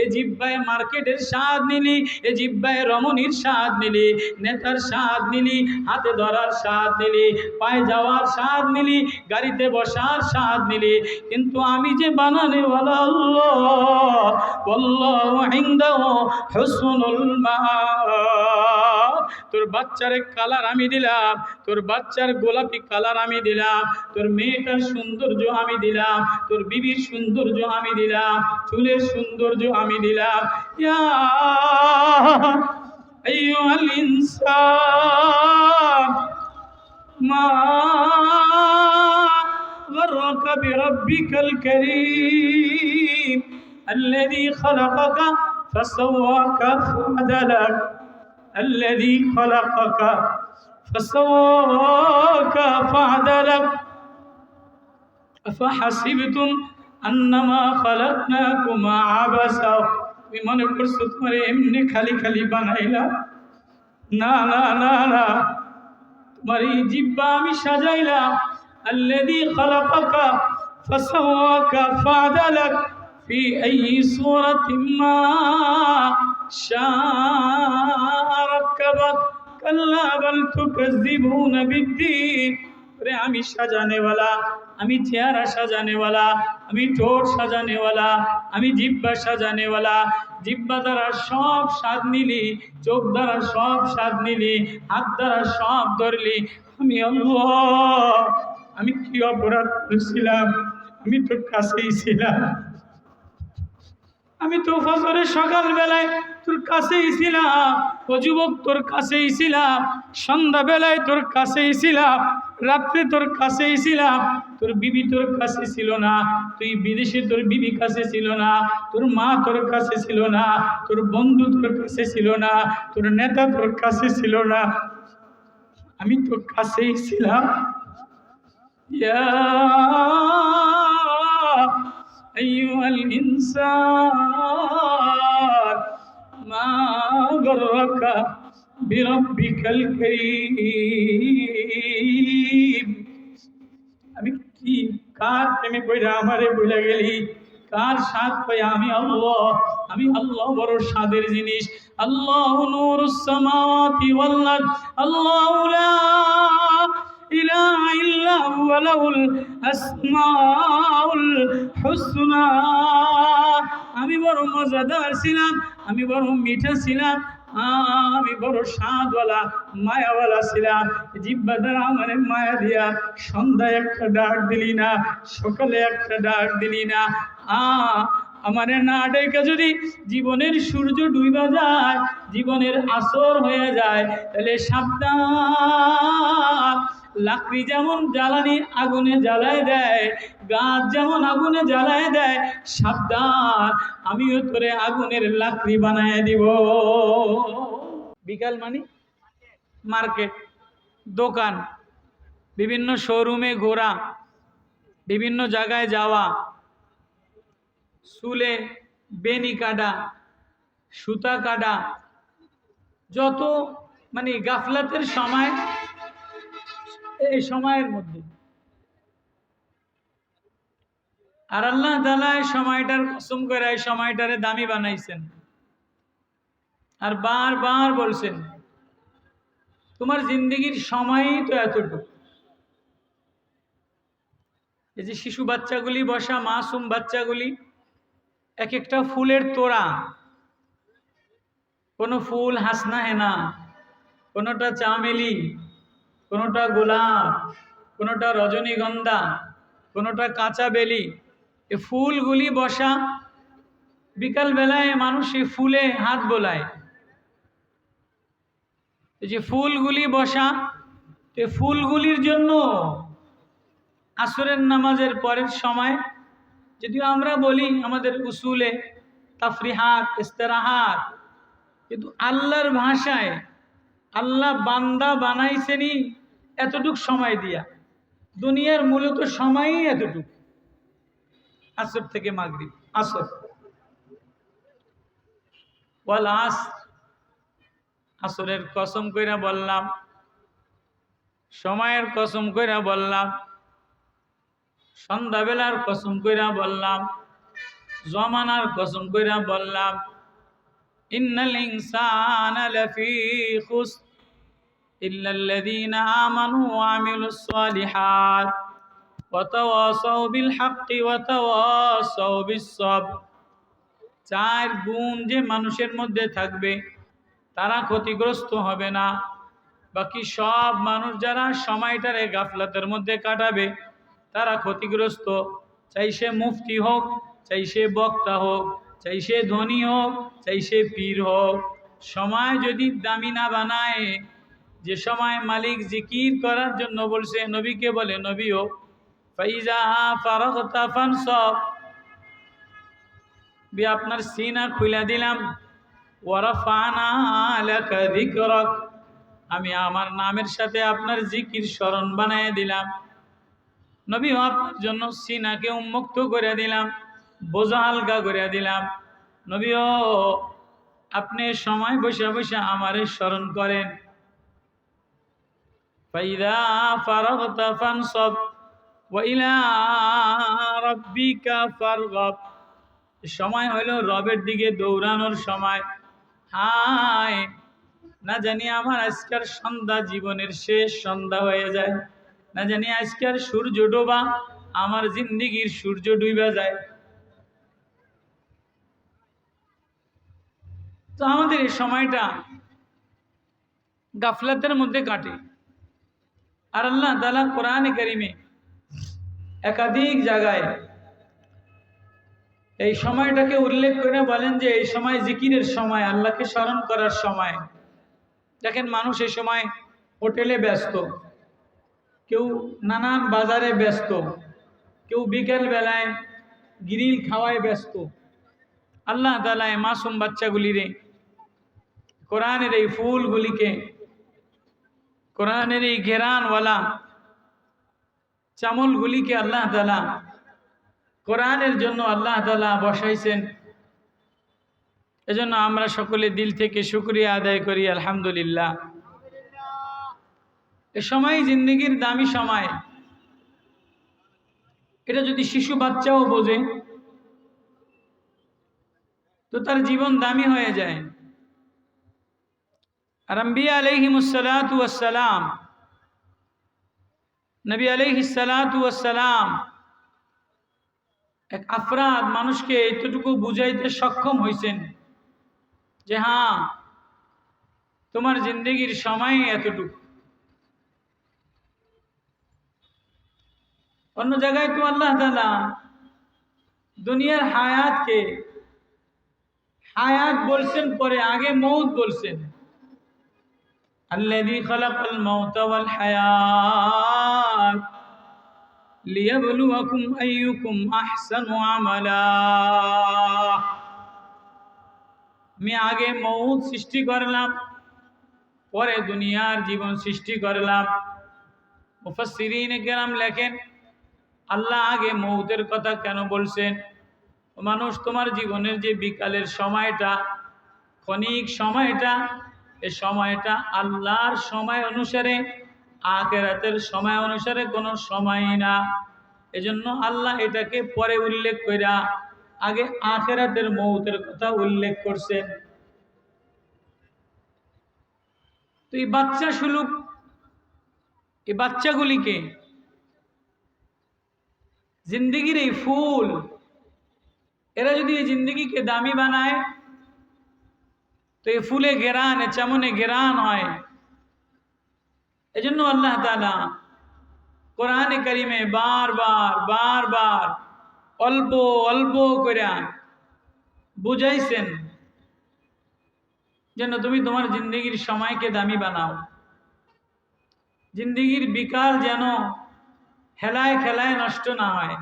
এ জিহ্বায় মার্কেটের স্বাদ নিলি, এ জিহ্বায় রমণীর স্বাদ নিলি, নেতার স্বাদ নিলি, হাতে ধরার স্বাদ নিলি, পায়ে যাওয়ার স্বাদ নিলি, গাড়িতে বসার স্বাদ নিলি, কিন্তু আমি যে বানানেওয়ালা আল্লাহ, আল্লাহু ইনদাহু হুসনুল মাআব। তোর বাচ্চার কালার আমি দিলাম, তোর বাচ্চার গোলাপি কালার আমি দিলাম, তোর মেয়েটার সৌন্দর্য আমি দিলাম, তোর বিবির সৌন্দর্য আমি দিলাম, চুলের সৌন্দর্য আমি দিলাম। ইয়া আইয়ুহাল ইনসান মা গররাকা বিরাব্বিকাল কারীম الذي خلقك فسواك فعدلك الذي خلقك فسواك فعدلك أفحسبتم أنما خلقناكم عبثا মনে করছো তোমার এমনি খালি খালি বানাইলাম? না না না না, তোমার এই জিহ্বা আমি সাজাইলাম। الذي خلقك فسواك فعدلك في أي صورة ما شاء ركبك كلا بل تكذبون بالدين। আমি সাজানেওয়ালা, আমি চেহারা সাজানেওয়ালা, আমি ঠোঁট সাজানেওয়ালা, আমি জিহ্বা সাজানেওয়ালা। জিহ্বা দ্বারা সব স্বাদ নিলি, চোখ দ্বারা সব স্বাদ নিলি, হাত দ্বারা সব ধরলি। আমি আল্লাহ, আমি কি অপরাধ করেছিলাম? আমি তোর কাছেই ছিলাম, আমি তো ফজরের সকালবেলায় তোর কাছেই ছিলাম, ও যুবক তোর কাছেই ছিলাম, সন্ধ্যাবেলায় তোর কাছেই ছিলাম, রাত্রে তোর কাছেই ছিলাম। তোর বিবি তোর কাছে ছিল না, তুই বিদেশে তোর বিবি কাছে ছিল না, তোর মা তোর কাছে ছিল না, তোর বন্ধু তোর কাছে ছিল না, তোর নেতা তোর কাছে ছিল না, আমি তোর কাছেই ছিলাম। ইয়া أيها الإنسان ما غرك بربك الكريم। আমি কি কার প্রেমে পড়া আমারে বলে গেলি? কার স্বাদ পাই? আমি আল্লাহ, আমি আল্লাহ বড় স্বাদের জিনিস। আল্লাহু নূরুস সামাওয়াতি ওয়াল আরদ, আল্লাহু লা ইলাহা ইল্লা হুয়া লাহুল আসমাউল হুসনা। আমি বড় মজাদার ছিলাম, আমি বড় মিঠা ছিলাম, আমি বড় স্বাদওয়ালা মায়াওয়ালা ছিলাম। জিহ্বা দ্বারা আমার মায়া দিয়া সন্ধ্যায় একটা ডাক দিলি না, সকালে একটা ডাক দিলি না। আমারে না ডেকে যদি জীবনের সূর্য ডুইবা যায়, জীবনের আসর হয়ে যায়, তাহলে সাবধান। লাকড়ি যেমন জ্বালানি আগুনে জ্বালায় দেয়, গাছ যেমন আগুনে জ্বালায় দেয়, সাবধান, আমিও তোরে আগুনের লাকড়ি বানায় দিব। বিকাল মানে মার্কেট, দোকান, বিভিন্ন শোরুমে ঘোরা, বিভিন্ন জায়গায় যাওয়া, চুলে বেনি কাটা, সুতা কাটা, যত মানে গাফলাতের সময়, এই সময়ের মধ্যে। আর আল্লাহ তাআলা এই সময়টার কসম করে এই সময়টারে দামি বানাইছেন, আর বারবার বলছেন তোমার জিন্দগির সময়ই তো এতটুকু। এই যে শিশু বাচ্চাগুলি বসা, মাসুম বাচ্চাগুলি, এক একটা ফুলের তোড়া, কোনো ফুল হাসনা হেনা, কোনোটা চামেলি, কোনোটা গোলাপ, কোনোটা রজনীগন্ধা, কোনোটা কাঁচা বেলি। এ ফুলগুলি বসা, বিকালবেলায় মানুষ এই ফুলে হাত বোলায়। এই যে ফুলগুলি বসা, এ ফুলগুলির জন্য আসরের নামাজের পরের সময়, যদিও আমরা বলি আমাদের উসুলে তাফরিহাত, ইস্তেরাহাত, কিন্তু আল্লাহর ভাষায় আল্লাহ বান্দা বানাইছেনই এতটুক সময় দিয়া। দুনিয়ার মূলত সময়ই এতটুকু, আসর থেকে মাগরিব। আসর ওয়াল আসর, আসরের কসম কইরা বললাম, সময়ের কসম কইরা বললাম, সন্ধ্যাবেলার কসম কইরা বললাম, জমানার কসম কইরা বললাম, ইন্নাল ইনসানা লাফি খুসর ইল্লাল্লাযীনা আমানু ওয়া আমিলুস সালিহাত ওয়া তাওয়াসাউ বিল হাক্কি ওয়া তাওয়াসাউ বিস সবর। চার গুণ যে মানুষের মধ্যে থাকবে তারা ক্ষতিগ্রস্ত হবে না। বাকি সব মানুষ যারা সময়টারে গাফলাতের মধ্যে কাটাবে তারা ক্ষতিগ্রস্ত। চাই সে মুফতি হোক, চাই সে বক্তা হোক, চাই সে ধনী হোক, চাই সে পীর হোক, সময় যদি দামি না বানায়, যে সময় মালিক জিকির করার জন্য বলছে, নবীকে বলে, নবীও ফাইজা ফারাগতা ফানসাব, আপনার সিনা খুলে দিলাম, ওয়ারাফানা লাকা যিকরাক, আমি আমার নামের সাথে আপনার জিকির স্মরণ বানায় দিলাম। নবী আপনার জন্য সিনাকে উন্মুক্ত করে দিলাম, বোঝা হালকা করে দিলাম। নবীও আপনি সময় বসে বসে আমারে স্মরণ করেন। ফাইদা ফারাগতা ফানসাব ওয়া ইলা রাব্বিকা ফারগাব, সময় হলো রবের দিকে দৌড়ানোর সময়। হায়, না জানি আমার আজকের সন্ধ্যা জীবনের শেষ সন্ধ্যা হয়ে যায়, না জানি আজকের সূর্য ডোবা আমার জিন্দিগির সূর্য ডুইবা যায়। তো আমাদের এই সময়টা গাফলাতের মধ্যে কাটে। আর আল্লাহ তাআলা কোরআনে কারিমে একাধিক জায়গায় এই সময়টাকে উল্লেখ করে বলেন যে এই সময় জিকিরের সময়, আল্লাহকে স্মরণ করার সময়। দেখেন, মানুষ এই সময় হোটেলে ব্যস্ত, কেউ নানান বাজারে ব্যস্ত, কেউ বিকেল বেলায় গ্রিল খাওয়ায় ব্যস্ত। আল্লাহ তাআলা এই মাসুম বাচ্চাগুলিরে, কোরআনের এই ফুলগুলিকে, কোরআনের এই ঘেরানওয়ালা চামলগুলিকে আল্লাহ তাআলা কোরআনের জন্য আল্লাহ তাআলা বসাইছেন। এজন্য আমরা সকলে দিল থেকে শুকরিয়া আদায় করি, আলহামদুলিল্লাহ। এ সময় জিন্দেগির দামি সময়, এটা যদি শিশু বাচ্চাও বোঝে তো তার জীবন দামি হয়ে যায়। আর আম্বিয়া আলাইহিমুসসালাতু ওয়াসসালাম, নবী আলাইহিসসালাতু ওয়াসসালাম এক আফরাদ মানুষকে এতটুকু বুঝাইতে সক্ষম হয়েছেন যে হ্যাঁ, তোমার জিন্দেগির সময় এতটুকু। অন্য জায়গায় তো আল্লাহ তাআলা দুনিয়ার হায়াতকে হায়াত বলছেন, পরে আগে মৌত বলছেন। আল্লাযী খালাকাল মাউতা ওয়াল হায়াত লিয়াবলুয়াকুম আইয়ুকুম আহসানু আমালা। আমি আগে মৌত সৃষ্টি করলাম, পরে দুনিয়ার জীবন সৃষ্টি করলাম। মুফাসসিরিনে কেরাম লেখেন, আল্লাহ আগে মৌতের কথা কেন বলছেন? মানুষ, তোমার জীবনের যে বিকালের সময়টা, ক্ষণিক সময়টা, এই সময়টা আল্লাহর সময় অনুসারে, আখিরাতের সময় অনুসারে কোনো সময়ই না। এজন্য আল্লাহ এটাকে পরে উল্লেখ কইরা আগে আখিরাতের মৌতের কথা উল্লেখ করছেন। তো এই বাচ্চা সুলুক, এই বাচ্চাগুলিকে জিন্দেগির এই ফুল, এরা যদি এই জিন্দেগিকে দামি বানায় তো এই ফুলে ঘেরান, চামনে ঘেরান হয়। এজন্য আল্লাহ তাআলা কোরআনে কারিমে বারবার বারবার অল্প অল্প করে বুঝাইছেন যেন তুমি তোমার জিন্দেগির সময়কে দামি বানাও। জিন্দেগির বিকাল যেন খেলায় খেলায় নষ্ট না হয়।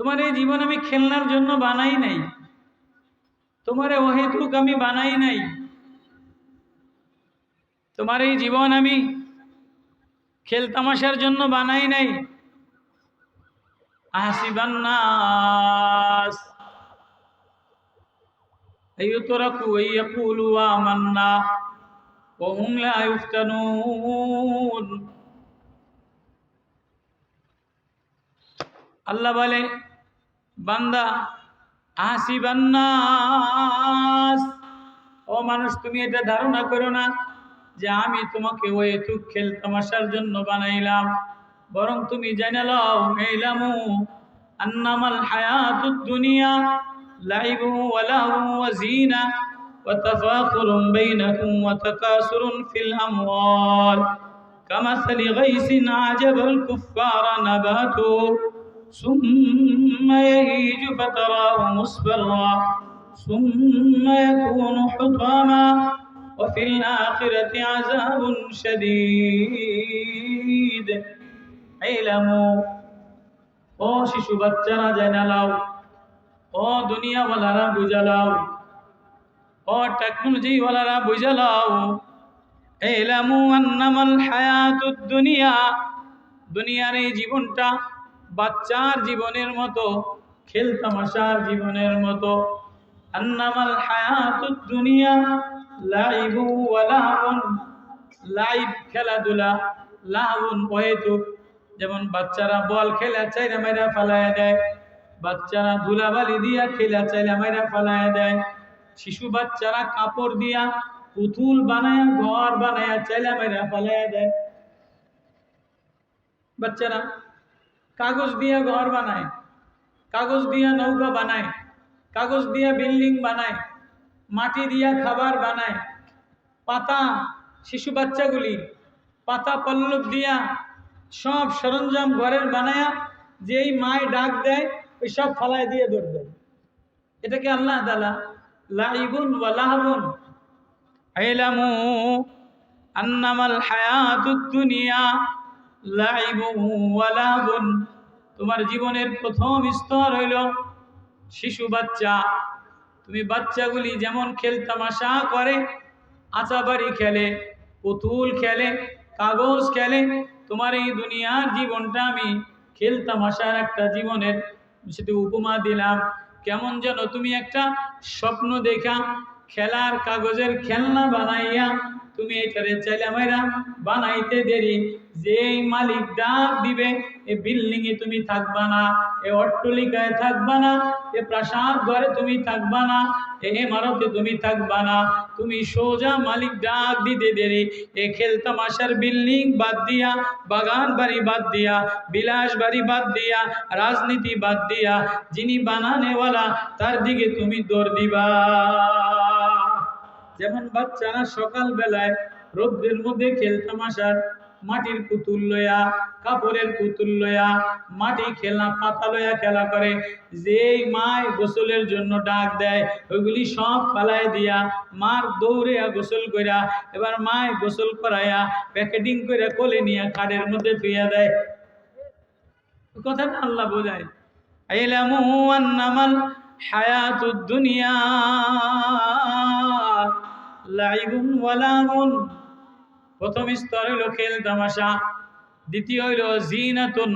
তোমার এই জীবন আমি খেলনার জন্য বানাই নাই, তোমার অহেতুক আমি বানাই নাই। তোমার এই জীবন আমি খেল তামাশার জন্য বানাই নাই। আহসিবান নাস আইয়ুতরাকু আইয়াকুলু আমান্না ওয়া হুম লা ইফতানুন। আল্লাহ বলে, বান্দা হাসিবান নাস, ও মানুষ তুমি এটা ধারণা করো না যে আমি তোমাকে ওই এতুক খেল তামাশার জন্য বানাইলাম, বরং তুমি জেনে লও ইলামু আন্নামাল হায়াতুদ দুনিয়া লাইবু ওয়া লাহু ওয়া জিনা ওয়া তাফাখুরুম বাইনাকুম ওয়া তাকাসুরুন ফিল আমওয়াল কামাসালি গাইসিন আজাবাল কুফফারা নাবাতু ثم يهيج فتراه مصفرا ثم يكون حطاما وفي الآخرة عذاب شديد اعلموا ও শিশু বাচ্চারা জেনে নাও, ও দুনিয়া ওয়ালারা বুঝে নাও, ও টেকনোলজি ওয়ালারা বুঝে নাও, ইলামু আন্নামাল হায়াতুদ দুনিয়া, দুনিয়ার এই জীবনটা বাচ্চার জীবনের মতো, খেল তামাশার জীবনের মতো। আন্নামাল হায়াতুদ দুনিয়া লাইবু ওয়া লাহবুন, লাইব খেলাধুলা, লাহবুন ওয়াইতুক, যেমন বাচ্চারা বল খেলা চাইরা মাইরা ফালায়া দেয়, বাচ্চারা ধুলাবালি দিয়া খেলা চাইরা মাইরা ফালায়া দেয়, শিশু বাচ্চারা কাপড় দিয়া পুতুল বানায়া ঘর বানায়া চাইলা মাইরা ফালায়া দেয়, বাচ্চারা কাগজ দিয়া ঘর বানায়, কাগজ দিয়া নৌকা বানায়, কাগজ দিয়া বিল্ডিং বানায়, মাটি দিয়া খাবার বানায়, পাতা, শিশু বাচ্চাগুলি পাতা পল্লব দিয়া সব সরঞ্জাম ঘরের বানায়া যেই মায় ডাক দেয় ওই সব ফালায় দিয়ে দৌড় দেয়। এটাকে আল্লাহ তাআলা লাইবুন ওয়া লাহবুন, ইলামু আন্নামাল হায়াতুদ দুনিয়া লাইবুন ওয়া লাহবুন। তোমার জীবনের প্রথম স্তর হইল শিশু বাচ্চা। তুমি বাচ্চাগুলি যেমন খেলতামাশা করে, আচাবাড়ি খেলে, পুতুল খেলে, কাগজ খেলে, তোমার এই দুনিয়ার জীবনটা আমি খেলতামাশার একটা জীবনের সেটা উপমা দিলাম। কেমন যেন তুমি একটা স্বপ্ন দেখা খেলার কাগজের খেলনা বানাইয়া তুমি এটারে চাইলে মাইরা বানাইতে দেরি, যেই মালিক ডাক দিবে এই বিল্ডিং এ তুমি থাকবা না, এই অট্টালিকায় থাকবা না, এই প্রাসাদ ঘরে তুমি থাকবা না, এই ইমারতে তুমি থাকবা না, তুমি সোজা মালিক ডাক দিতে দেরি এই খেলতামাশার বিল্ডিং বাদ দিয়া, বাগান বাড়ি বাদ দিয়া, বিলাস বাড়ি বাদ দিয়া, রাজনীতি বাদ দিয়া যিনি বানানেওয়ালা তার দিকে তুমি দৌড় দিবা। যেমন বাচ্চারা সকাল বেলায় রোদ্রের মধ্যে খেলতামাশার মাটির পুতুল লয়া, কাপড়ের পুতুল লয়া, মাটি খেলা পাতা লয়া খেলা করে, যেই মায় গোসলের জন্য ডাক দেয় ওইগুলি সব ফালায় দিয়া মার দৌড়ে গোসল কইরা, এবার মায় গোসল করাইয়া প্যাকেটিং করে কোলে নিয়ে খাটের মধ্যে ধুইয়া দেয়। কথাটা আল্লাহ বোঝায়, ইলামু আন্নামাল হায়াতুদ দুনিয়া লাইবুন ওয়া লাহবুন। প্রথম স্তর হইল খেল তামাশা, দ্বিতীয় হইল জিনাতুন,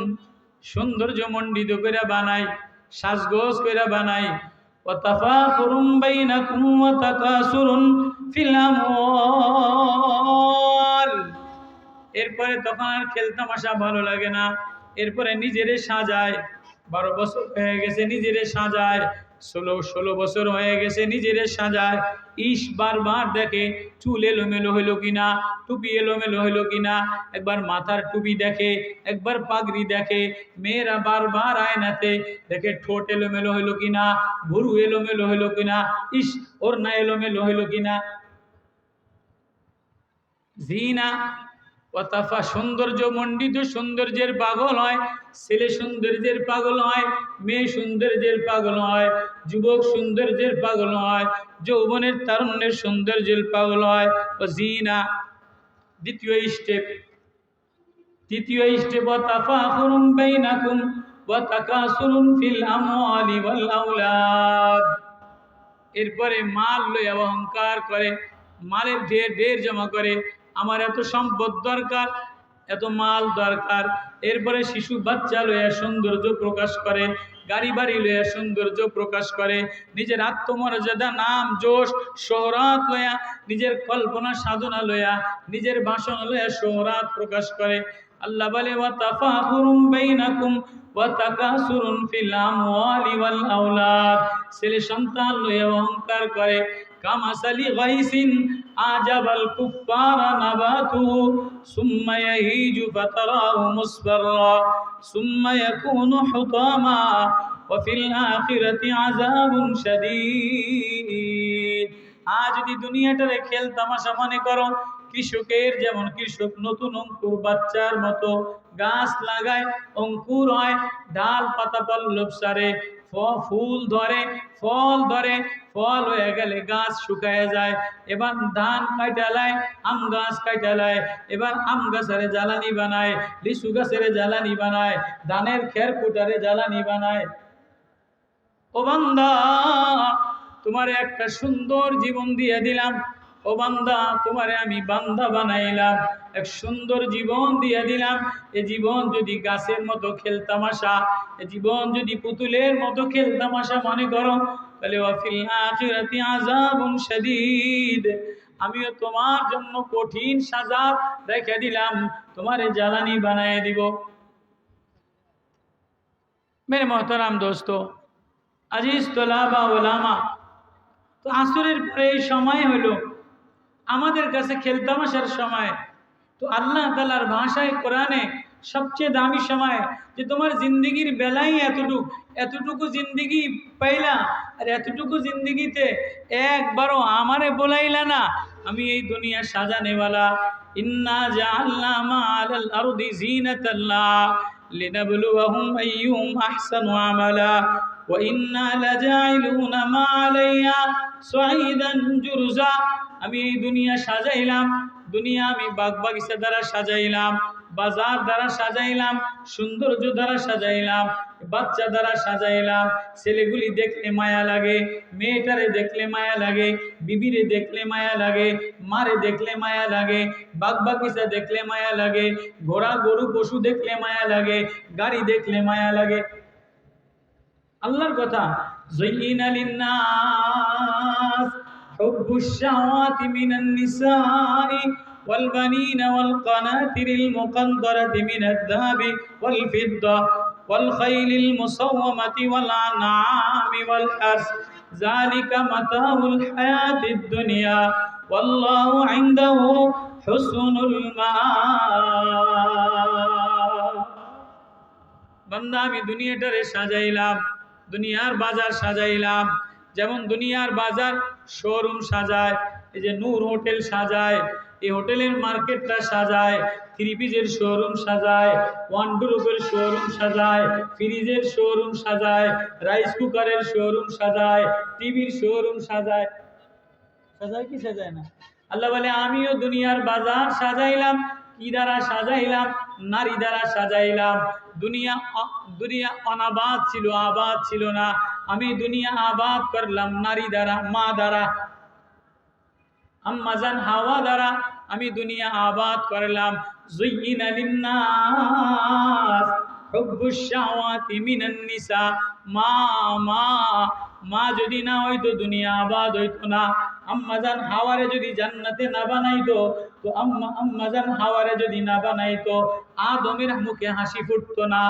সৌন্দর্য মণ্ডিত করে বানাই, সাজগোজ করে বানাই, ওয়া তাফাখুরুম বাইনাকুম ওয়া তাকাসুরুন ফিল আমওয়াল। এরপরে তখন আর খেল তামাশা ভালো লাগে না, এরপরে নিজেরে সাজায়, 12 বছর হয়ে গেছে নিজেরে সাজায়, 16 বছর হয়ে গেছে নিজেরে সাজায়, বারবার দেখে চুল এলোমেলো হইলো কিনা, টুপি এলোমেলো হইলো কিনা, একবার মাথার টুপি দেখে, একবার পাগড়ি দেখে, মেয়েরা বারবার আয়নাতে দেখে ঠোঁট এলোমেলো হইলো কিনা, ভুরু এলোমেলো হইলো কিনা, ওড়না এলোমেলো হইলো কিনা। জিনা ওয়াতাফা, সৌন্দর্য মণ্ডিত সৌন্দর্যের পাগল হয়, ছেলে সৌন্দর্যের পাগল হয়, মেয়ে সৌন্দর্যের পাগল হয়, যুবক সৌন্দর্যের পাগল হয়, যৌবনের তারুণ্যের সৌন্দর্যের পাগল হয়। ও জিনা দ্বিতীয় স্টেপ ওয়া তাফাখুরুম বাইনাকুম ওয়া তাকাসুরুন ফিল আমওয়ালি ওয়াল আওলাদ। এরপরে মাল লইয়া অহংকার করে, মালের ঢের জমা করে, আমার এত সম্পদ দরকার, এত মাল দরকার। এরপরে শিশু বাচ্চা লইয়া সৌন্দর্য প্রকাশ করে, গাড়ি বাড়ি লইয়া সৌন্দর্য প্রকাশ করে, নিজের আত্মমর্যাদা, নাম, যশ, শোহরাত লইয়া, নিজের কল্পনা সাধনা লইয়া, নিজের ভাষণ লইয়া শোহরাত প্রকাশ করে। আল্লাহ বলে ওয়া তাফাখুরুম বাইনাকুম ওয়া তাকাসুরুন ফিল আমওয়ালি ওয়াল আওলাদ, ছেলে সন্তান লয়ে অহংকার করে। কামাসালি গাইসিন আজাবাল কুফারা নাবাতুহু সুম্মা ইয়াহিজু ফাতারাহু মুসফাররা সুম্মা ইয়াকুনু হুতামা ওয়া ফিল আখিরাতি আযাবুন শাদীদ। আজ যদি দুনিয়াটারে খেল তামাশা মনে করো, কৃষকের যেমন কৃষক নতুন অঙ্কুর বাচ্চার মতো গাছ লাগায়, অঙ্কুর হয়, ডাল পাতা পল্লব সারে, ফুল ধরে, ফল ধরে, ফল হয়ে গেলে গাছ শুকায় যায়। এবার ধান কাটালায়, আম গাছ কাটালায়, এবার আম গাছের জ্বালানি বানায়, লিচু গাছের জ্বালানি বানায়, ধানের খের কুটারে জ্বালানি বানায়। ও বান্দা, তোমারে একটা সুন্দর জীবন দিয়ে দিলাম। ও বান্দা, তোমারে আমি বান্দা বানাইলাম, এক সুন্দর জীবন দিয়ে দিলাম। এ জীবন যদি গাছের মতো খেলতামাশা, এ জীবন যদি পুতুলের মতো খেলতামাশা মনে করো, তাহলে ওয়াফিল আখিরাতি আযাবুন শাদীদ, আমিও তোমার জন্য কঠিন সাজা রেখে দিলাম, তোমারে জ্বালানি বানায় দিব। মেরে মোহতারাম দোস্ত, আজিজ তোলাবা ওলামা, তো আসরের পরে এই সময় হলো আমাদের কাছে খেলতামাশার সময়। তো আল্লাহ তাআলার ভাষায় কোরআনে সবচেয়ে দামি সময়, যে তোমার জিন্দগির বেলায় এতটুকু জিন্দগি পাইলা, আর এতটুকু জিন্দগিতে একবারও আমারে বলাইলা না আমি এই দুনিয়া সাজানেওয়ালা। ইন্না জাআলনা মা'আল আরদি জিনাতাল্লাহ লিনাবলুয়াহুম আইয়ুহুম আহসানু আমালা ওয়া ইন্না লাজাইলুনা মা আলাইহা সাইদান জুরজা। আমি এই দুনিয়া সাজাইলাম, দুনিয়া আমি বাগ বাগিচা দ্বারা সাজাইলাম, বাজার দ্বারা সাজাইলাম, সৌন্দর্য দ্বারা সাজাইলাম, বাচ্চা দ্বারা সাজাইলাম। ছেলেগুলি দেখলে মায়া লাগে, মেয়েটারে দেখলে মায়া লাগে, বিবিরে দেখলে মায়া লাগে, মারে দেখলে মায়া লাগে, বাগ বাগিচা দেখলে মায়া লাগে, ঘোড়া গরু পশু দেখলে মায়া লাগে, গাড়ি দেখলে মায়া লাগে। আল্লাহর কথা, যায়্যিনা লিন-নাস হুব্বুশ শাহাওয়াতি মিনান নিসাই ওয়াল বানিনা ওয়াল কানাতিরিল মুকানদারাতি মিনাদ যাহাবি ওয়াল ফিদ্দা ওয়াল খাইলিল মুসাওওয়ামাতি ওয়াল আনআমি ওয়াল হারস যালিকা মাতাউল হায়াতিদ দুনিয়া ওয়াল্লাহু ইনদাহু হুসনুল মাআব। বান্দা, আমি দুনিয়াটারে সাজাইলাম, দুনিয়ার বাজার সাজাইলাম। যেমন দুনিয়ার বাজার শোরুম সাজায়, এই যে নূর হোটেল সাজায়, এই হোটেলের মার্কেটটা সাজায়, থ্রি পিসের শোরুম সাজায়, ওয়ান্ডরোবের শোরুম সাজায়, ফ্রিজের শোরুম সাজায়, রাইস কুকারের শোরুম সাজায়, টিভির শোরুম সাজায়। সাজায় কি সাজায় না? আল্লাহ বলে আমিও দুনিয়ার বাজার সাজাইলাম। কি দ্বারা সাজাইলাম? নারী দ্বারা সাজাইলাম। দুনিয়া অনাবাদ ছিল, আবাদ ছিল না। আমি দুনিয়া আবাদ করলাম নারী দ্বারা, মা দ্বারা, আম্মাজান হাওয়া দ্বারা আমি দুনিয়া আবাদ করলাম। যুয়্যিনা লিন-নাস হুব্বুশ শাহাওয়াতি মিনান নিসা। মা যদি না হইতো দুনিয়া আবাদ হইতো না। আম্মাজান হাওয়ারে যদি জান্নাতে না বানাইতো, তো আম্মাজান হাওয়ারে যদি না বানাইতো, আদমের মুখে হাসি ফুটতো না,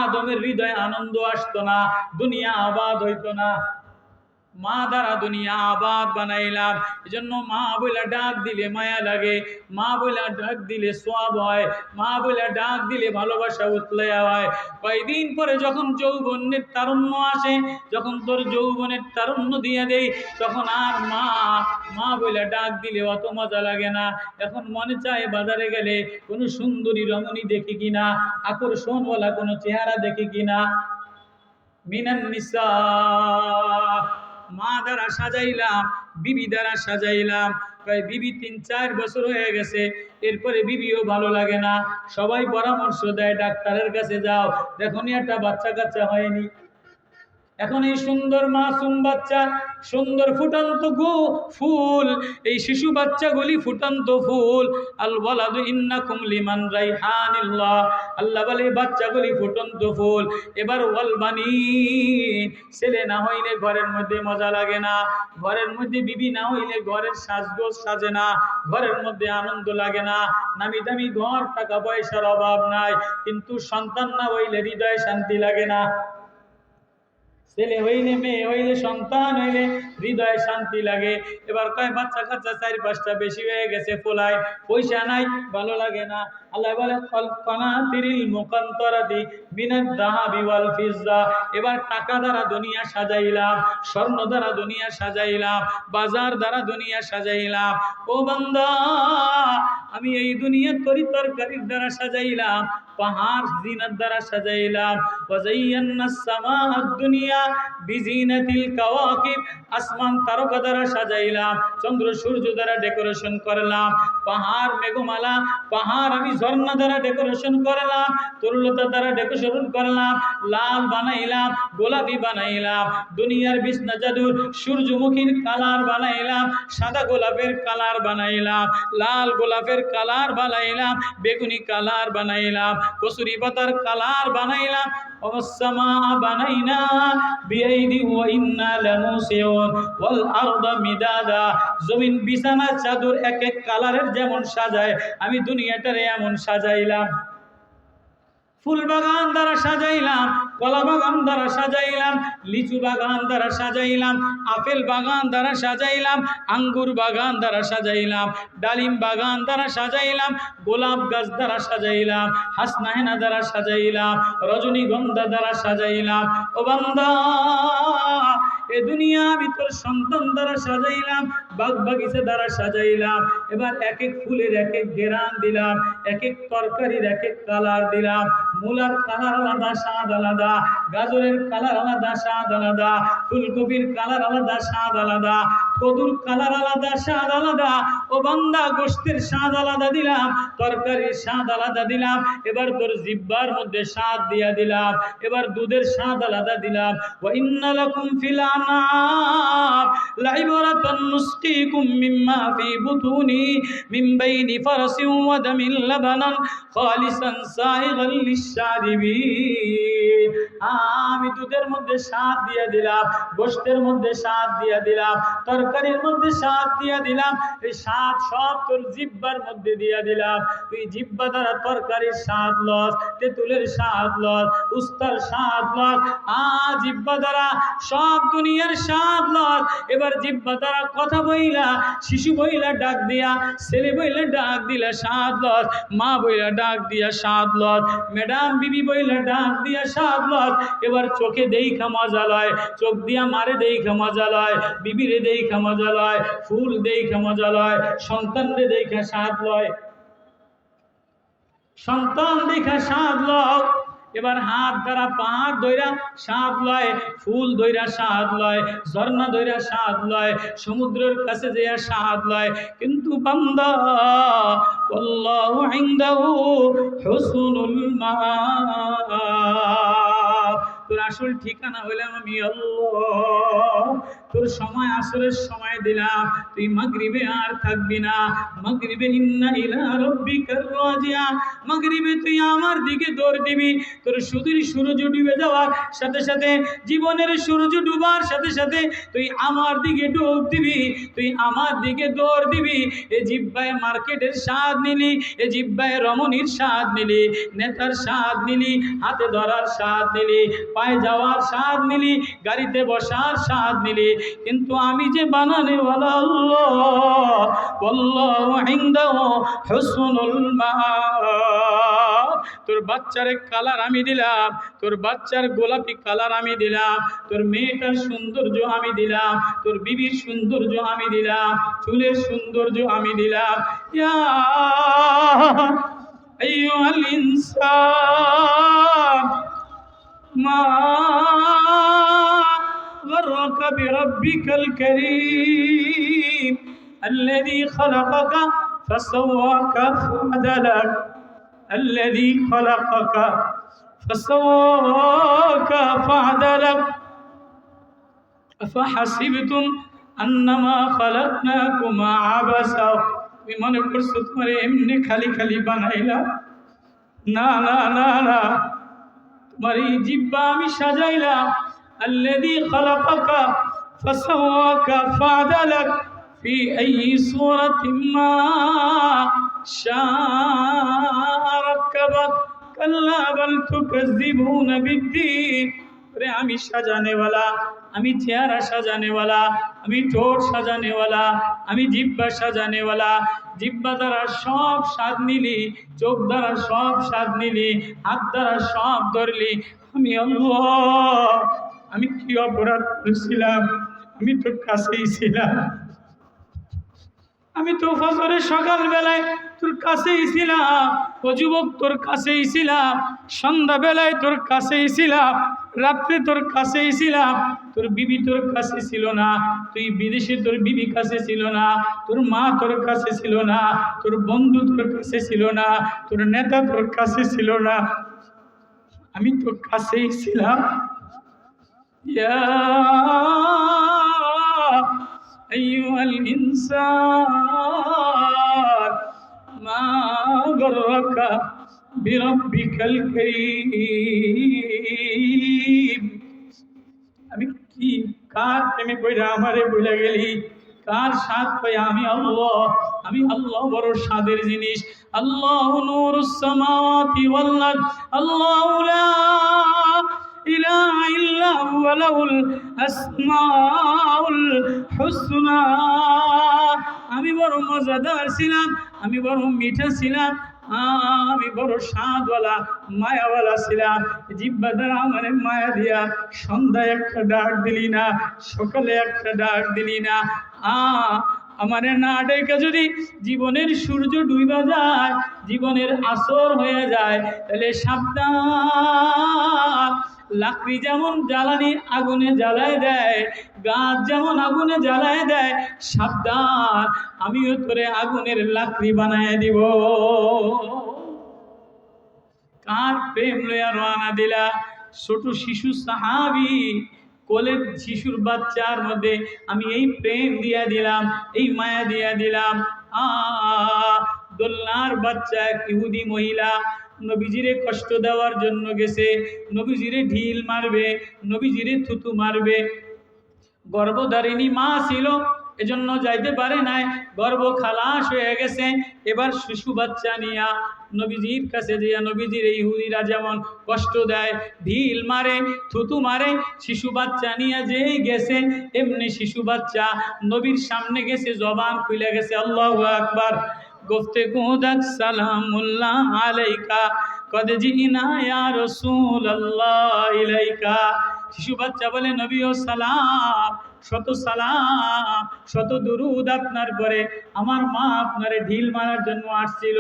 আদমের হৃদয়ে আনন্দ আসতো না, দুনিয়া আবাদ হইতো না। মা দ্বারা দুনিয়া আবাদ বানাইলাম। এজন্য মা বলে ডাক দিলে মায়া লাগে, মা বলে ডাক দিলে সওয়াব হয়, মা বলে ডাক দিলে ভালোবাসা উতলায়া হয়। কয়েকদিন পরে যখন যৌবনের তারুণ্য আসে, যখন তোর যৌবনের তারুণ্য দিয়ে দেই, তখন আর মা বলে ডাক দিলে অত মজা লাগে না। এখন মনে চায় বাজারে গেলে কোনো সুন্দরী রমণী দেখি কিনা, আকর্ষণওয়ালা কোনো চেহারা দেখি কিনা। মিনান নিসা, মা দ্বারা সাজাইলাম, বিবি দ্বারা সাজাইলাম। প্রায় বিবি 3-4 বছর হয়ে গেছে, এরপরে বিবিও ভালো লাগে না। সবাই পরামর্শ দেয় ডাক্তারের কাছে যাও, দেখুন একটা বাচ্চা কাচ্চা হয়নি। এখন এই সুন্দর মাসুম বাচ্চা, সুন্দর ফুটন্ত ফুল, এই শিশু বাচ্চাগুলি ফুটন্ত ফুল। আল ওয়ালাদু ইন্নাকুম লিমান রাইহানিল্লাহ, আল্লাহ বলে বাচ্চাগুলি ফুটন্ত ফুল। এবার ওয়াল বানিন, ছেলে না হইলে ঘরের মধ্যে মজা লাগে না, ঘরের মধ্যে বিবি না হইলে ঘরের সাজগোজ সাজে না, ঘরের মধ্যে আনন্দ লাগে না। নামি দামি ঘর, টাকা পয়সার অভাব নাই, কিন্তু সন্তান না হইলে হৃদয়ে শান্তি লাগে না। ছেলে হইলে, মেয়ে হইলে, সন্তান হইলে হৃদয়ে শান্তি লাগে। এবার কয় বাচ্চা কাচ্চা 4-5টা বেশি হয়ে গেছে, ফোলায় পয়সা নাই, ভালো লাগে না। আল্লাহ বলে কনাতিরিল মুকান্তরাতি মিনাদ যাহাবি ওয়াল ফিজ্জা, এবার টাকা দ্বারা দুনিয়া সাজাইলাম, স্বর্ণ দ্বারা দুনিয়া সাজাইলাম, বাজার দ্বারা দুনিয়া সাজাইলাম। ও বান্দা, আমি এই দুনিয়া তরি তরকারির দ্বারা সাজাইলাম, পাহাড় জিনাত দ্বারা সাজাইলাম। ওয়াজাইয়ান্নাস সামাআদ দুনিয়া বিজিনাতিল কাওয়াকিব, আসমান তারকা দ্বারা সাজাইলাম, চন্দ্র সূর্য দ্বারা ডেকোরেশন করলাম, পাহাড় মেঘমালা, পাহাড় আমি ঝর্ণা দ্বারা ডেকোরেশন করলাম, তরুলতা দ্বারা ডেকোরেশন করলাম, লাল বানাইলাম, গোলাপি বানাইলাম। দুনিয়ার বিছনা জাদুর সূর্যমুখীর কালার বানাইলাম, সাদা গোলাপের কালার বানাইলাম, লাল গোলাপের কালার বানাইলাম, বেগুনি কালার বানাইলাম, কসুরি পাতার কালার বানাইলাম। ওয়াসসামা বানাইনা বিআইদি ওয়া ইন্না লামুসিউন ওয়াল আরদা মিদাদা, জমিন বিছানা চাদর এক এক কালারের যেমন সাজায়, আমি দুনিয়াটারে এমন সাজাইলাম। ফুল বাগান দ্বারা সাজাইলাম, কলা বাগান দ্বারা সাজাইলাম, লিচু বাগান দ্বারা সাজাইলাম, আপেল বাগান দ্বারা সাজাইলাম, আঙ্গুর বাগান দ্বারা সাজাইলাম, ডালিম বাগান দ্বারা সাজাইলাম, গোলাপ গাছ দ্বারা সাজাইলাম, হাসনাহেনা দ্বারা সাজাইলাম, রজনীগন্ধা দ্বারা সাজাইলাম। ও বান্দা, এ দুনিয়া আমি তোর সন্তান দ্বারা সাজাইলাম, বাগ বাগিচা দ্বারা সাজাইলাম। এবার এক এক ফুলের এক এক ঘেরান দিলাম, এক এক তরকারির এক এক কালার দিলাম। মূলার কালার আলাদা, স্বাদ আলাদা, গাজরের কালার আলাদা, স্বাদ আলাদা, ফুলকপির কালার আলাদা, স্বাদ আলাদা, কদুর কালার আলাদা, স্বাদ আলাদা। ও বান্দা, গোশতের স্বাদ আলাদা দিলাম, তরকারির স্বাদ আলাদা দিলাম। এবার তোর জিহ্বার মধ্যে স্বাদ দিয়া দিলাম, এবার দুধের স্বাদ আলাদা দিলাম। ওয়া ইন্না লাকুম ফিল আনআম লাইবরাতান নুসকিকুম মিম্মা ফি বুতুনি মিন বাইনি ফারসিন ওয়া দামিন লাবানান খালিসান সাইগাল লিশশারিবিন। আমি দুধের মধ্যে স্বাদ দিয়ে দিলাম, গোশতের মধ্যে স্বাদ দিয়ে দিলাম, তরকারির মধ্যে স্বাদ দিয়ে দিলাম। এই স্বাদ সব তোর জিহ্বার মধ্যে দিয়ে দিলাম। তুই জিহ্বা দ্বারা তরকারির স্বাদ লস, তেঁতুলের স্বাদ লস, উস্তার স্বাদ লস। জিহ্বা দ্বারা সব দুনিয়ার স্বাদ লস। এবার জিহ্বা দ্বারা কথা বইলা, শিশু বইলা ডাক দিয়া, ছেলে বইলা ডাক দিলা স্বাদ লস, মা বইলা ডাক দিয়া স্বাদ লস, ম্যাডাম বিবি বইলা ডাক দিয়া স্বাদ লস। এবার চোখে দেইখা মজা লয়, চোখ দিয়া মারে দেইখা মজা লয়, বিবিরে দেইখা মজা লয়, ফুল দেইখা মজা লয়, সন্তানরে দেইখা স্বাদ লয়, সন্তান দেখা স্বাদ লয়। এবার হাত দ্বারা পাহাড় ধইরা স্বাদ লয়, ফুল ধইরা স্বাদ লয়, ঝর্ণা ধইরা স্বাদ লয়, সমুদ্রের কাছে যেয়া স্বাদ লয়। কিন্তু বান্দা, আল্লাহু ইনদাহু হুসনুল মাআব, তোর আসল ঠিকানা হইলাম আমি আল্লাহ। তোর সময় আসরের সময় দিলাম, তুই মাগরিবে আর থাকবি না। মাগরিবে ইন্না ইলা রাব্বিকার রাজিয়া, মাগরিবে তুই আমার দিকে দৌড় দিবি। তোর সুদূর সূর্য ডুবে যাওয়ার সাথে সাথে, জীবনের সূর্য ডুবার সাথে সাথে তুই আমার দিকে ডুব দিবি, তুই আমার দিকে দৌড় দিবি। এ জিহ্বায় মার্কেটের স্বাদ নিলি, এ জিহ্বায় রমণীর স্বাদ নিলি, নেতার স্বাদ নিলি, হাতে ধরার স্বাদ নিলি, পায়ে যাওয়ার স্বাদ নিলি, গাড়িতে বসার স্বাদ নিলি। কিন্তু আমি যে বানানে ওয়ালা আল্লাহ, আল্লাহু ইনদাহু হুসনুল মাআব। তোর বাচ্চার কালার আমি দিলাম, তোর বাচ্চার গোলাপি কালার আমি দিলাম, তোর মেয়েটার সৌন্দর্য আমি দিলাম, তোর বিবির সৌন্দর্য আমি দিলাম, চুলের সৌন্দর্য আমি দিলাম। ইয়া আইয়ুহাল ইনসান মা غرك بربك الكريم الذي خلقك فسواك فعدلك الذي خلقك فسواك فعدلك আফাহাসিবতুম আন্নামা খালাকনাকুম আবাসা, তুমি মনে করছো তোমার এমনি খালি খালি বানাইলাম? না না না না, তোমার এই জিহ্বা আমি সাজাইলাম। আল্লাযী খালাকাকা ফাসাওয়াকা ফাআদালাক ফি আইয়ি সূরাতিন মা শাআ রাক্কাবাক কাল্লা বাল তুকাজ্জিবুনা বিদ্দীন। রে আমি সাজানেওয়ালা, আমি চেহারা সাজানেওয়ালা, আমি ঠোঁট সাজানেওয়ালা, আমি জিহ্বা সাজানেওয়ালা। জিহ্বা দ্বারা সব স্বাদ নিলি, চোখ দ্বারা সব স্বাদ নিলি, হাত দ্বারা সব ধরলি। আমি আল্লাহ, আমি কি অপরাধ করেছিলাম? আমি তোর কাছেই ছিলাম, আমি তো ফজরের সকালবেলায় তোর কাছেই ছিলাম, ও যুবক তোর কাছেই ছিলাম, সন্ধ্যাবেলায় তোর কাছেই ছিলাম, রাত্রে তোর কাছেই ছিলাম। তোর বিবি তোর কাছে ছিল না, তুই বিদেশে তোর বিবি কাছে ছিল না, তোর মা তোর কাছে ছিল না, তোর বন্ধু তোর কাছে ছিল না, তোর নেতা তোর কাছে ছিল না, আমি তোর কাছেই ছিলাম। ইয়া আইয়ুহাল ইনসান মা গররাকা বিরাব্বিকাল কারীম। আমি কি কার প্রেমে পড়া আমারে বইলা গেলি? কার স্বাদ পাই? আমি আল্লাহ, আমি আল্লাহ বড় স্বাদের জিনিস। আল্লাহু নূরুস সামাওয়াতি ওয়াল আরদ, আল্লাহু লা ইলাহা ইল্লা হুয়া লাহুল আসমাউল হুসনা। আমি বড় মজাদার ছিলাম, আমি বড় মিঠা ছিলাম, আমি বড় স্বাদওয়ালা মায়াওয়ালা ছিলাম। জিহ্বা দ্বারা আমার মায়া দিয়া সন্ধ্যায় একটা ডাক দিলি না, সকালে একটা ডাক দিলি না। আমারে না ডেকে যদি জীবনের সূর্য ডুইবা যায়, জীবনের আসর হয়ে যায়, তাহলে সাবধান। লাকড়ি যেমন জ্বালানি আগুনে জ্বালায় দেয়, গাছ যেমন আগুনে জ্বালায় দেয়, সাবধান, আমিও তোরে আগুনের লাকড়ি বানায় দিব। কার প্রেম লইয়া রওনা দিলা? ছোট শিশু সাহাবী, কোলের শিশুর বাচ্চার মধ্যে আমি এই প্রেম দিয়া দিলাম, এই মায়া দিয়া দিলাম। দোলনার বাচ্চা এক ইহুদি মহিলা নবীজিরে কষ্ট দেওয়ার জন্য গেছে, নবীজিরে ঢিল মারবে, নবীজিরে থুতু মারবে। গর্ভধারিণী মা ছিল, এজন্য যাইতে পারে নাই, গর্ভ খালাস হয়ে গেছে। এবার শিশু বাচ্চা নিয়া নবীজির কাছে দিয়া নবীজির ইহুদিরা যেমন কষ্ট দেয়, ঢিল মারে, থুতু মারে, শিশু বাচ্চা নিয়ে যেই গেছে, এমনি শিশু বাচ্চা নবীর সামনে গেছে, জবান খুলে গেছে, আল্লাহু আকবার। গফতে কুদাক সালামুল্লাহ আলাইকা কদ জিনা ইয়া রাসূলুল্লাহ ইলাইকা। শিশু বাচ্চা বলে, নবী ও সালাম, শত সালাম, শত দুরুদ আপনার পরে। আমার মা আপনারে ঢিল মারার জন্য আসছিল,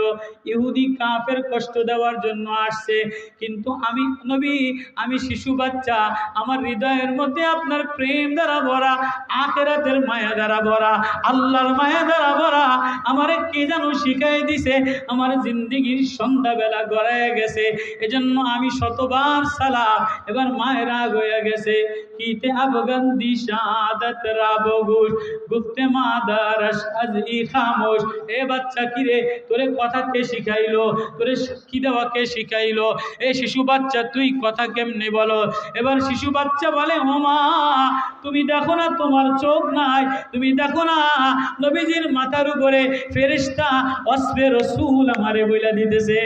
ইহুদি কাফের কষ্ট দেওয়ার জন্য আসছে, কিন্তু আমি নবী, আমি শিশু বাচ্চা, আমার হৃদয়ের মধ্যে আপনার প্রেম দ্বারা ভরা, আখিরাতের মায়া দ্বারা ভরা, আল্লাহর মায়া দ্বারা ভরা। আমারে কে যেন শিখাই দিছে, আমার জিন্দেগির সন্ধ্যাবেলা গড়ায় গেছে, এজন্য আমি শতবার সালাম। এবার মায়ের রাগ হয়ে গেছে, কিতে আবগান দিশাদত রাবগুশ গুফতে মাদারস আজ ই খামোশ। এ বাচ্চা কিরে, তোরে কথা কে শিখাইলো? তোরে সাক্ষী দেওয়া কে শিখাইলো? এ শিশু বাচ্চা, তুই কথা কেমনে বলো? এবার শিশু বাচ্চা বলে, ও মা, তুমি দেখো না তোমার চোখ নাই? তুমি দেখো না নবীজির মাথার উপরে ফেরেশতা ওয়াসফে রাসূল আমারে বইলা দিতেছে।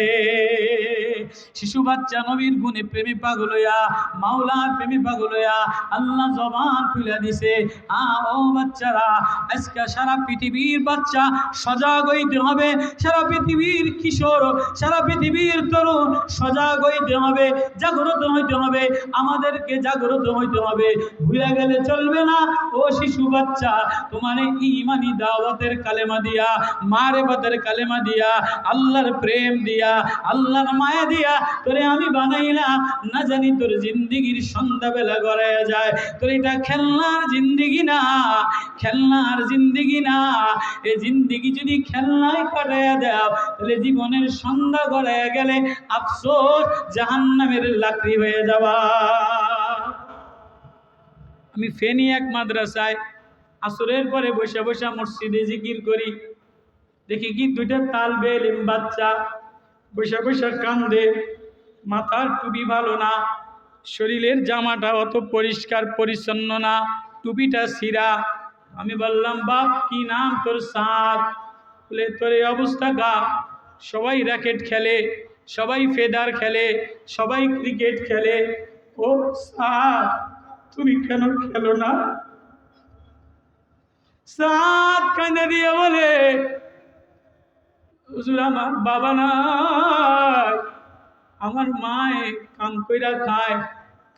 শিশু বাচ্চা নবীর গুণে প্রেমে পাগল হইয়া, মাওলার প্রেমে পাগল হইয়া আল্লাহ জবান খুলে দিছে। ও বাচ্চারা, আজকে সারা পৃথিবীর বাচ্চা সজাগ হইতে হবে, সারা পৃথিবীর কিশোর, সারা পৃথিবীর তরুণ সজাগ হইতে হবে, জাগ্রত হইতে হবে, আমাদেরকে জাগ্রত হইতে হবে। ভুলে গেলে চলবে না। ও শিশু বাচ্চা, তোমার ঈমানি দাওয়াতের কালেমা দিয়া, মারিফাতের কালেমা দিয়া, আল্লাহর প্রেম দিয়া, আল্লাহর মায়া দিয়া তোরে আমি বানাইলাম, না জানি তোর জিন্দেগির সন্ধ্যাবেলা গড়ায় যায়। তোর এটা খেলনার জিন্দেগি না, খেলনার জিন্দেগি না। এ জিন্দেগি যদি খেলনায় কাটাইয়া দাও, তাহলে জীবনের সন্ধ্যা গড়াইয়া গেলে আফসোস, জাহান্নামের লাকড়ি হয়ে যাবা। আমি ফেনী এক মাদ্রাসায় আসরের পরে বসে বসে মসজিদে জিকির করি, দেখি কি দুইটা তালবে ইলম বাচ্চা বসে বসে কান্দে, মাথার টুপি ভালো না, শরীরের জামাটা অত পরিষ্কার পরিচ্ছন্ন না, টুপিটা ছিঁড়া। আমি বললাম, বাপ কি নাম তোর? সাদ। বলে, তোর এই অবস্থা গা, সবাই র্যাকেট খেলে, সবাই ফেদার খেলে, সবাই ক্রিকেট খেলে, ও সাদ তুমি কেন খেলো না? সাদ কাঁদে দিয়ে বলে, হুজুর আমার বাবা নাই, আমার মায়ে কাম কইরা খায়,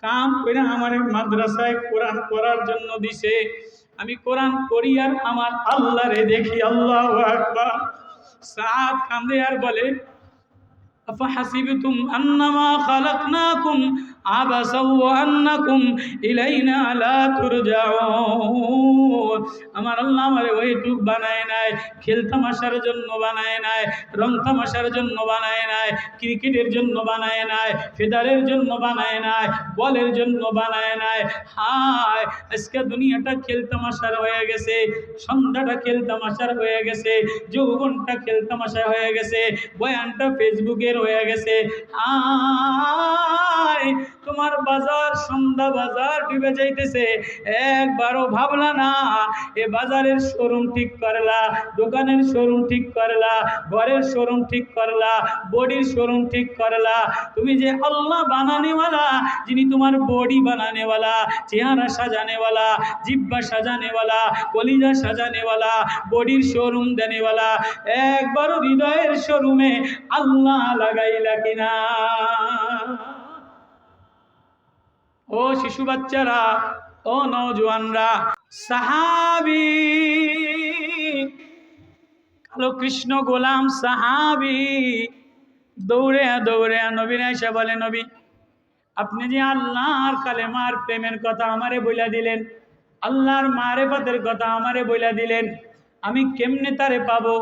কাম কইরা আমার মাদ্রাসায় কোরআন পড়ার জন্য দিছে, আমি কোরআন পড়ি আর আমার আল্লাহরে দেখি। আল্লাহু আকবার। সাদ কান্দে আর বলে, أفحسبتم أنما خلقناكم عبثا وأنكم إلينا لا ترجعون। আমার আল্লাহ আমারে ওইটুক বানায় নাই, খেল তামাশার জন্য বানায় নাই, রং তামাশার জন্য বানায় নাই, ক্রিকেটের জন্য বানায় নাই, ফেদারের জন্য বানায় নাই, বলের জন্য বানায় নাই। হায়, আজকে দুনিয়াটা খেল তামাশার হয়ে গেছে, সন্ধ্যাটা খেল তামাশার হয়ে গেছে, যৌবনটা খেল তামাশা হয়ে গেছে, বয়ানটা ফেসবুকের হয়ে গেছে। আয় তোমার বাজার, সন্ধ্যা বাজার ডুবে যাইতেছে, একবারও ভাবলা না এ বাজারের শোরুম ঠিক করলা, দোকানের শোরুম ঠিক করলা, ঘরের শোরুম ঠিক করলা, বডির শোরুম ঠিক করলা। তুমি যে আল্লাহ বানানেওয়ালা, যিনি তোমার বডি বানানেওয়ালা, চেহারা সাজানেওয়ালা, জিব্বা সাজানেওয়ালা, কলিজা সাজানেওয়ালা, বডির শোরুম দেনেওয়ালা, একবারও হৃদয়ের শোরুমে আল্লাহ লাগাইলা কিনা? ও শিশু বাচ্চারা, ও নওজোয়ানরা, সাহাবী কালো কৃষ্ণ গোলাম সাহাবী দৌড়ে দৌড়ে নবীর এসে বলে, নবী আপনি যে আল্লাহর কালেমার প্রেমের কথা আমারে বইলা দিলেন, আল্লাহর মারেফাতের কথা আমারে বইলা দিলেন, আমি কেমনে তারে পাবো?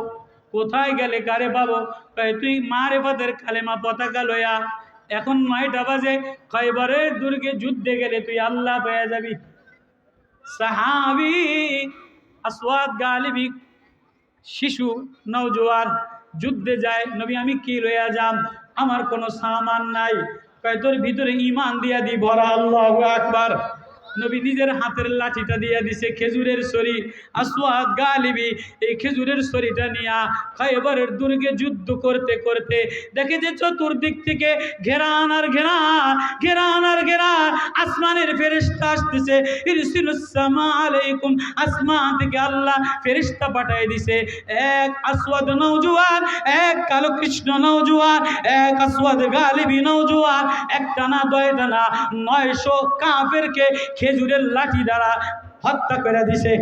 কোথায় গেলে কারে পাবো? তুই মারেফাতের কালেমা পতাকা লয়া এখন 9টা বাজে, খয়বরের দুর্গে যুদ্ধে গেলে তুই আল্লাহ পেয়ে যাবি। সাহাবী আসওয়াদ গালিবি শিশু নওজোয়ান যুদ্ধে যায়, নবী আমি কি লইয়া যাম? আমার কোনো সামান নাই। কয় তোর ভিতরে ঈমান দিয়া দি ভরা। আল্লাহু আকবার। নবী নিজের হাতের লাঠিটা দিয়ে দিছে, খেজুরের ছড়ি। আসওয়াদ গালিবি এই খেজুরের ছড়িটা নিয়া খায়বরের দুর্গে যুদ্ধ করতে করতে দেখে যে চতুর্দিক থেকে ঘেরান আর ঘেরান, ঘেরান আর ঘেরান, আসমানের ফেরেশতা আসতেছে। ইরসিলুস সামা আলাইকুম, আসমান থেকে আল্লাহ ফেরেশতা পাঠিয়ে দিছে। এক আসওয়াদ নওজোয়ান, এক কালো কৃষ্ণ নওজোয়ান, এক আসওয়াদ গালিবি নওজোয়ান, একটা না দুইটা না 900 কাফেরকে খেজুরের লাঠি দ্বারা হত্যা করে দিছে।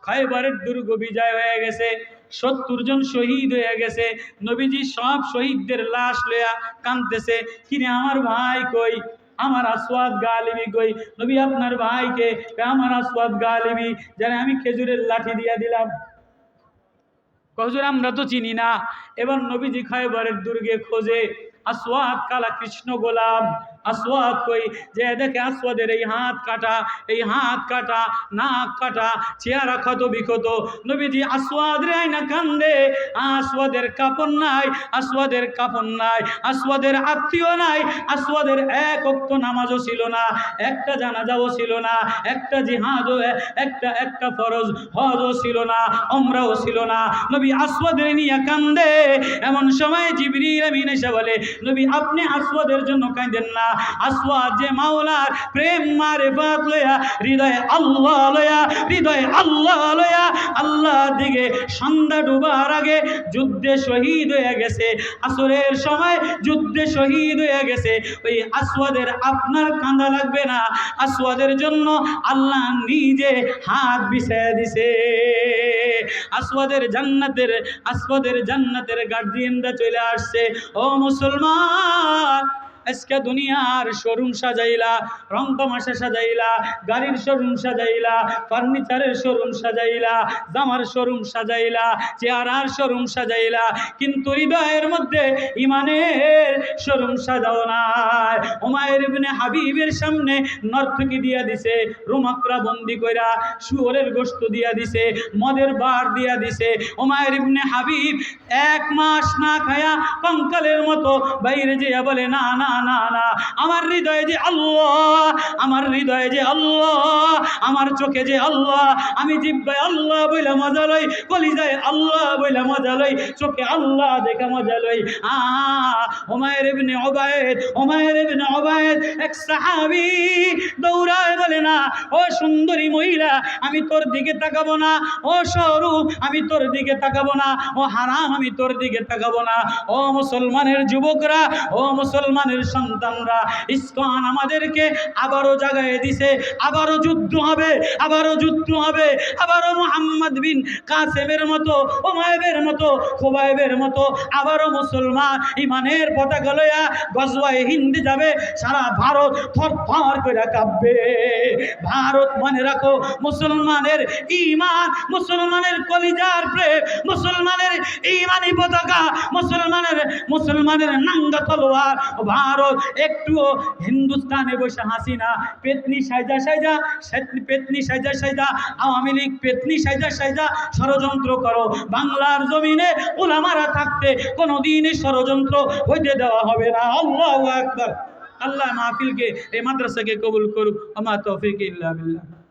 খায়বরের দুর্গ বিজয় হয়ে গেছে, 70 জন শহীদ হয়ে গেছে। নবীজি সব শহীদদের লাশ লইয়া কাঁদতেছে, কিরে আমার ভাই কই? আমার আসওয়াদ গালিবি কই? নবী আপনার ভাইকে? আমার আসওয়াদ গালিবি, জানে আমি খেজুরের লাঠি দিয়া দিলাম। হুজুর আমরা তো চিনি না। এবার নবীজি খায়বরের দুর্গে খোঁজে আসওয়াদ কালা কৃষ্ণ গোলাম। আসওয়াদ কই? যে দেখে আসওয়াদের এই হাত কাটা, এই হাত কাটা, নাক কাটা, চেহারা ক্ষত বিক্ষত। নবীজি আসওয়াদ রে আইনা কান্দে, আসওয়াদের কাপড় নাই, আসওয়াদের কাপড় নাই, আসওয়াদের আত্মীয় নাই, আসওয়াদের এক ওয়াক্ত নামাজও ছিল না, একটা জানাজাও ছিল না, একটা জিহাদও, একটা ফরজ হজও ছিল না, উমরাও ছিল না। নবী আসওয়াদের নিয়ে কান্দে। এমন সময় জিবরিল আমিন এসে বলে, নবী আপনি আসওয়াদের জন্য কাঁদেন না। আসওয়াদ যে মাওলার প্রেম মারেফাত লয়া, হৃদয়ে আল্লাহ লয়া, হৃদয়ে আল্লাহ লয়া আল্লাহর দিকে সন্ধ্যা ডুবার আগে যুদ্ধে শহীদ হয়ে গেছে, আসরের সময় যুদ্ধে শহীদ হয়ে গেছে। ওই আসওয়াদের আপনার কাঁদা লাগবে না, আসওয়াদের জন্য আল্লাহ নিজে হাত বিছিয়ে দিছে। আসওয়াদের জান্নাতের গার্ডিয়ানরা চলে আসছে। ও মুসলমান, আজকে দুনিয়ার শোরুম সাজাইলা, রং তামাশা সাজাইলা, গাড়ির শোরুম সাজাইলা, ফার্নিচারের শোরুম সাজাইলা, জামার শোরুম সাজাইলা, চেহারার শোরুম সাজাইলা, কিন্তু হৃদয়ের মধ্যে ইমানের শোরুম সাজাও নাই। উমাইর ইবনে হাবিবের সামনে নর্তকী দিয়া দিছে, রুমাকরা বন্দি কইরা, শুয়োরের গোশত দিয়া দিছে, মদের বার দিয়া দিছে। উমাইর ইবনে হাবিব 1 মাস না খায়া কঙ্কালের মতো বাইরে যেয়া বলে, না না না না, আমার হৃদয়ে যে আল্লাহ, আমার হৃদয়ে যে আল্লাহ, আমার চোখে যে আল্লাহ, আমি জিহ্বায় আল্লাহ বইলা মজা লই, কলিজায় আল্লাহ বইলা মজা লই, চোখে আল্লাহ দেখা মজা লই। উমাইর ইবনে উবাইদ, উমাইর ইবনে উবাইদ এক সাহাবী দৌড়ায় বলে, না ও সুন্দরী মহিলা, আমি তোর দিকে তাকাবো না, ও সরু আমি তোর দিকে তাকাবো না, ও হারাম আমি তোর দিকে তাকাবো না। ও মুসলমানের যুবকরা, ও মুসলমানের সন্তানরা, ইসকন আমাদেরকে আবারও জাগায় দিছে, আবারও যুদ্ধ হবে, আবারও যুদ্ধ হবে, আবারও মুহাম্মদ বিন কাসেমের মতো, উমাইরের মতো, খুবাইবের মতো আবারও মুসলমান ইমানের পতাকা লইয়া গজওয়ায়ে হিন্দ যাবে। সারা ভারত থরথর করে কাঁপবে। ভারত মনে রাখো, মুসলমানের ঈমান, মুসলমানের কলিজার প্রেম, মুসলমানের ঈমানি পতাকা, মুসলমানের নাঙ্গা তলোয়ার। ভারত একটুও হিন্দুস্তানে বসে হাসিনা পেতনি সাইজা সাইজা, পেতনি সাইজা সাইজা, আওয়ামী লীগ পেতনি সাইজা সাইজা ষড়যন্ত্র করো, বাংলার জমিনে উলামারা থাকতে কোনোদিন ষড়যন্ত্র হইতে দেওয়া হবে না। আল্লাহু আকবার। আল্লাহ মাহফিলকে, এই মাদ্রাসাকে কবুল করুক। আমা তৌফিক ইল্লা বিল্লাহ।